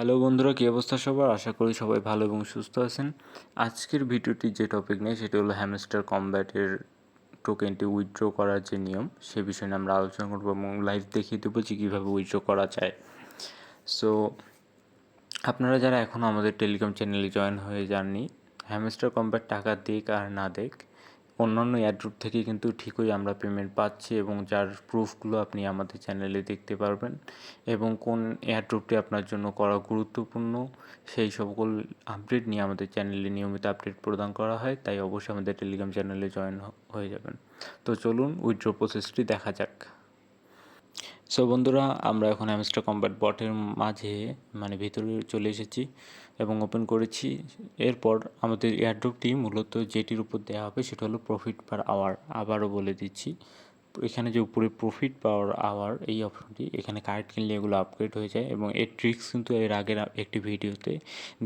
Hello বন্ধুরা, কী অবস্থা সবার? আশা করি সবাই ভালো এবং সুস্থ আছেন। আজকের ভিডিওটি যে টপিক নিয়ে সেটি হলো হ্যামস্টার কমব্যাটের টোকেনটি উইথড্র করার যে নিয়ম সে বিষয়ে নিয়ে আমরা আলোচনা করবো এবং লাইভ দেখিয়ে দেবো যে কীভাবে উইথড্র করা যায়। সো আপনারা যারা এখনও আমাদের টেলিগ্রাম চ্যানেলে জয়েন হয়ে যাননি, হ্যামস্টার কমব্যাট টাকা দিক আর না দিক অন্যান্য এয়ারড্রপ থেকে কিন্তু ঠিকই আমরা পেমেন্ট পাচ্ছি এবং যার প্রুফগুলো আপনি আমাদের চ্যানেলে দেখতে পারবেন এবং কোন এয়ারড্রপটি আপনার জন্য করা গুরুত্বপূর্ণ সেই সকল আপডেট নিয়ে আমাদের চ্যানেলে নিয়মিত আপডেট প্রদান করা হয়। তাই অবশ্যই আমাদের টেলিগ্রাম চ্যানেলে জয়েন হয়ে যাবেন। তো চলুন উইথড্র প্রসেসটি দেখা যাক। সো বন্ধুরা, আমরা এখন হ্যামস্টার কমব্যাট বটের মাঝে ভিতরে চলে এসেছি এবং ওপেন করেছি। এরপর আমাদের এয়ারড্রপটি মূলত যেটির উপর দেওয়া হবে সেটা হলো প্রফিট পার আওয়ার। আবারও বলে দিচ্ছি, এখানে যে উপরে প্রফিট পার আওয়ার এই অপশনটি, এখানে কার্ড কিনলে এগুলো আপগ্রেড হয়ে যায় এবং এর ট্রিক্স কিন্তু এর আগের একটি ভিডিওতে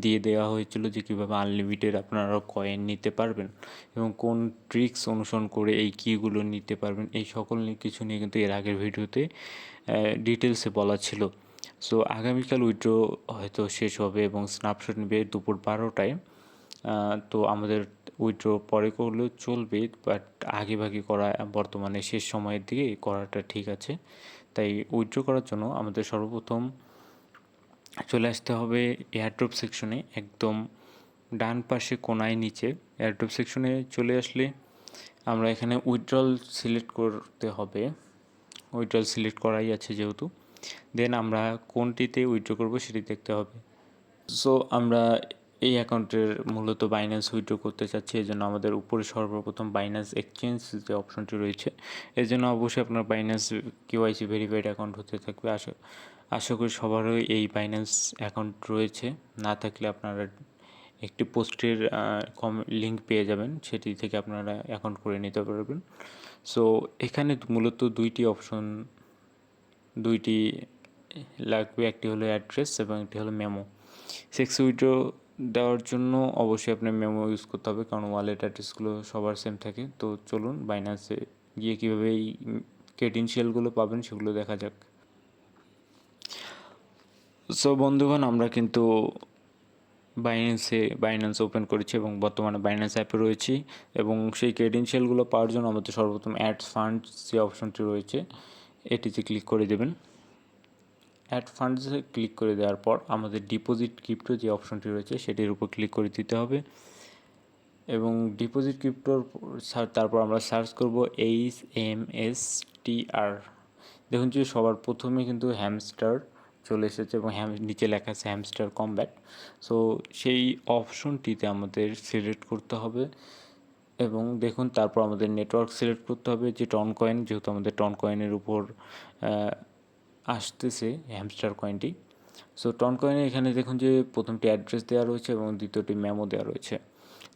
দিয়ে দেওয়া হয়েছিল যে কীভাবে আনলিমিটেড আপনারা কয়েন নিতে পারবেন এবং কোন ট্রিক্স অনুসরণ করে এই কিগুলো নিতে পারবেন, এই সকল কিছু নিয়ে কিন্তু এর আগের ভিডিওতে ডিটেলসে বলা ছিল। সো আগামীকাল উইথড্র হয়তো শেষ হবে এবং স্ন্যাপশট নেবে দুপুর 12টায়। তো আমাদের উইথড্র পরে করলেও চলবে, বাট আগে ভাগে করা বর্তমানে শেষ সময়ের দিকে করাটা ঠিক আছে। তাই উইথড্র করার জন্য আমাদের সর্বপ্রথম চলে আসতে হবে এয়ারড্রপ সেকশনে, একদম ডান পাশে কোনায় নিচে এয়ারড্রপ সেকশনে চলে আসলে আমরা এখানে উইথড্রল সিলেক্ট করতে হবে। উইথড্রল সিলেক্ট করাই আছে যেহেতু, দেন আমরা কোনটিতে উইথড্র করব সেটি দেখতে হবে। সো আমরা এই অ্যাকাউন্টের মূলত বাইন্যান্স উইথড্র করতে চাচ্ছি, এই জন্য আমাদের উপরে সর্বপ্রথম বাইন্যান্স এক্সচেঞ্জ যে অপশনটি রয়েছে, এর জন্য অবশ্যই আপনার বাইন্যান্স কেওয়াইসি ভেরিফাইড অ্যাকাউন্ট হতে থাকবে। আশা করি সবারই এই বাইন্যান্স অ্যাকাউন্ট রয়েছে, না থাকলে আপনারা একটি পোস্টের লিঙ্ক পেয়ে যাবেন, সেটি থেকে আপনারা অ্যাকাউন্ট করে নিতে পারবেন। সো এখানে মূলত দুইটি লাগবে, একটি হলো অ্যাড্রেস এবং একটি হলো মেমো। উইথড্র দেওয়ার জন্য অবশ্যই আপনার মেমো ইউজ করতে হবে, কারণ ওয়ালেট অ্যাড্রেসগুলো সবার সেম থাকে। তো চলুন বাইন্যান্সে গিয়ে কীভাবে এই ক্রেডেনশিয়ালগুলো পাবেন সেগুলো দেখা যাক। সো বন্ধুগণ, আমরা কিন্তু বাইন্যান্স ওপেন করেছি এবং বর্তমানে বাইন্যান্স অ্যাপে রয়েছি এবং সেই ক্রেডেনশিয়ালগুলো পাওয়ার জন্য আমাদের সর্বপ্রথম অ্যাড ফান্ডস যে অপশনটি রয়েছে এটিতে ক্লিক করে দেবেন। অ্যাড ফান্ডসে ক্লিক করে দেওয়ার পর আমাদের ডিপোজিট ক্রিপ্টো যে অপশনটি রয়েছে সেটির উপর ক্লিক করে দিতে হবে এবং ডিপোজিট ক্রিপ্টোর তারপর আমরা সার্চ করব HMSTR। দেখুন যে সবার প্রথমে কিন্তু হ্যামস্টার চলে এসেছে এবং নিচে লেখা আছে হ্যামস্টার কমব্যাট। সো সেই অপশনটিতে আমাদের সিলেক্ট করতে হবে এবং দেখুন তারপর আমাদের নেটওয়ার্ক সিলেক্ট করতে হবে, যে টন কয়েন, যেহেতু আমাদের টন কয়েনের উপর আসতেছে হ্যামস্টার কয়েনটি। সো টন কয়েনে এখানে দেখুন যে প্রথমটি অ্যাড্রেস দেওয়া রয়েছে এবং দ্বিতীয়টি মেমো দেওয়া রয়েছে।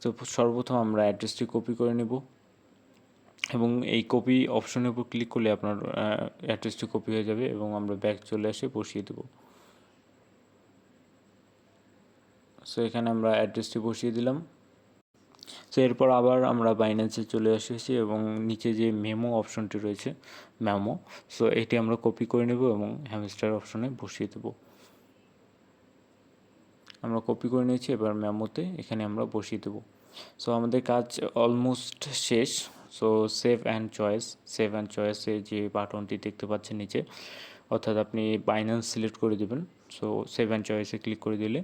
তো সর্বপ্রথম আমরা অ্যাড্রেসটি কপি করে নেব এবং এই কপি অপশনের উপর ক্লিক করলে আপনার অ্যাড্রেসটি কপি হয়ে যাবে এবং আমরা ব্যাক চলে এসে বসিয়ে দেব। সো এখানে আমরা অ্যাড্রেসটি বসিয়ে দিলাম। সো এরপর আবার আমরা বাইন্যান্সে চলে এসেছি এবং নিচে যে মেমো অপশনটি রয়েছে মেমো, সো এটি আমরা কপি করে নেব এবং হ্যামস্টার অপশনে বসিয়ে দেব। আমরা কপি করে নিয়েছি, এবার মেমোতে এখানে আমরা বসিয়ে দেব। সো আমাদের কাজ অলমোস্ট শেষ। সো সেভ অ্যান্ড চয়েসে যে বাটনটি দেখতে পাচ্ছেন নিচে, অর্থাৎ আপনি বাইন্যান্স সিলেক্ট করে দেবেন। সো সেভ অ্যান্ড চয়েসে ক্লিক করে দিলে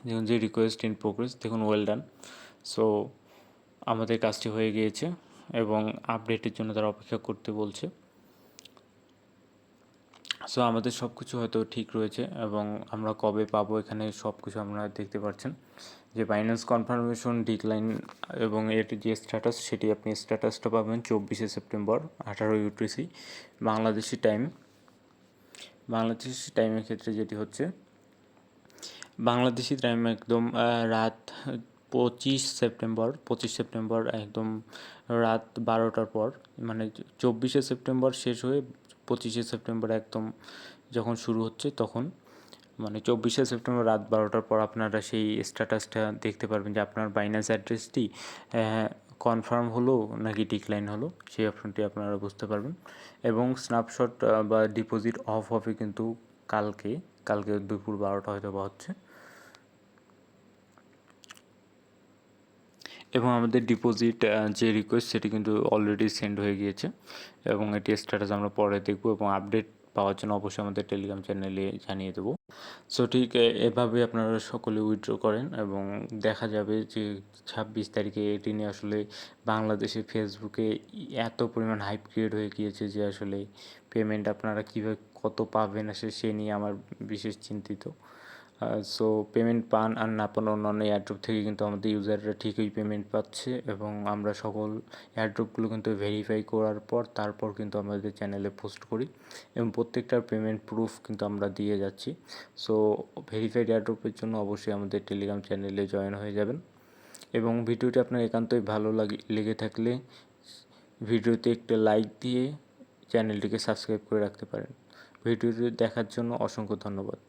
দেখুন যে রিকোয়েস্ট ইন প্রোগ্রেস, দেখুন ওয়েল ডান। সো আমাদের কাজটি হয়ে গিয়েছে এবং আপডেটের জন্য তারা অপেক্ষা করতে বলছে। সো আমাদের সব কিছু হয়তো ঠিক রয়েছে এবং আমরা কবে পাবো এখানে সব কিছু আপনারা দেখতে পাচ্ছেন যে বাইন্যান্স কনফার্মেশন ডিক্লাইন এবং এর যে স্ট্যাটাস সেটি আপনি স্ট্যাটাসটা পাবেন 24শে সেপ্টেম্বর 18 UTC বাংলাদেশি টাইমের ক্ষেত্রে, যেটি হচ্ছে বাংলাদেশি টাইম একদম রাত 25 সেপ্টেম্বর একদম রাত 12টার পর, 24শে সেপ্টেম্বর শেষ হয়ে 25শে সেপ্টেম্বর একদম যখন শুরু হচ্ছে তখন 24শে সেপ্টেম্বর রাত 12টার পর আপনারা সেই স্ট্যাটাসটা দেখতে পারবেন যে আপনার বাইন্যান্স অ্যাড্রেসটি কনফার্ম হলো নাকি ডিক্লাইন হলো, সেই অপশনটি আপনারা বুঝতে পারবেন এবং স্ন্যাপশট বা ডিপোজিট অফ হবে কিন্তু কালকে দুপুর 12টা হয়তো বা হচ্ছে। এবং আমাদের ডিপোজিট যে রিকোয়েস্ট সেটি কিন্তু অলরেডি সেন্ড হয়ে গিয়েছে, এবং এটি স্ট্যাটাস আমরা পরে দেখব, এবং আপডেট পাওয়ার জন্য অবশ্যই আমাদের টেলিগ্রাম চ্যানেলে জানিয়ে দেবো। সো ঠিক এভাবে আপনারা সকলে উইথড্র করেন, এবং দেখা যাবে যে 26 তারিখে এটি নিয়ে আসলে বাংলাদেশে ফেসবুকে এত পরিমাণ হাইপ ক্রিয়েট হয়ে গিয়েছে যে আসলে পেমেন্ট আপনারা কীভাবে কত পাবেন সে নিয়ে আমার বিশেষ চিন্তিত। সো পেমেন্ট পান আর না পান অন্যান্য এয়ারড্রপ থেকে কিন্তু আমাদের ইউজাররা ঠিকই পেমেন্ট পাচ্ছে, এবং আমরা সকল এয়ারড্রপগুলো কিন্তু ভেরিফাই করার পর তারপর কিন্তু আমাদের চ্যানেলে পোস্ট করি, এবং প্রত্যেকটার পেমেন্ট প্রুফ কিন্তু আমরা দিয়ে যাচ্ছি। সো ভেরিফাইড এয়ারড্রপের জন্য অবশ্যই আমাদের টেলিগ্রাম চ্যানেলে জয়েন হয়ে যাবেন, এবং ভিডিওটি আপনার একান্তই ভালো লেগে থাকলে ভিডিওতে একটা লাইক দিয়ে চ্যানেলটিকে সাবস্ক্রাইব করে রাখতে পারেন। ভিডিওটি দেখার জন্য অসংখ্য ধন্যবাদ।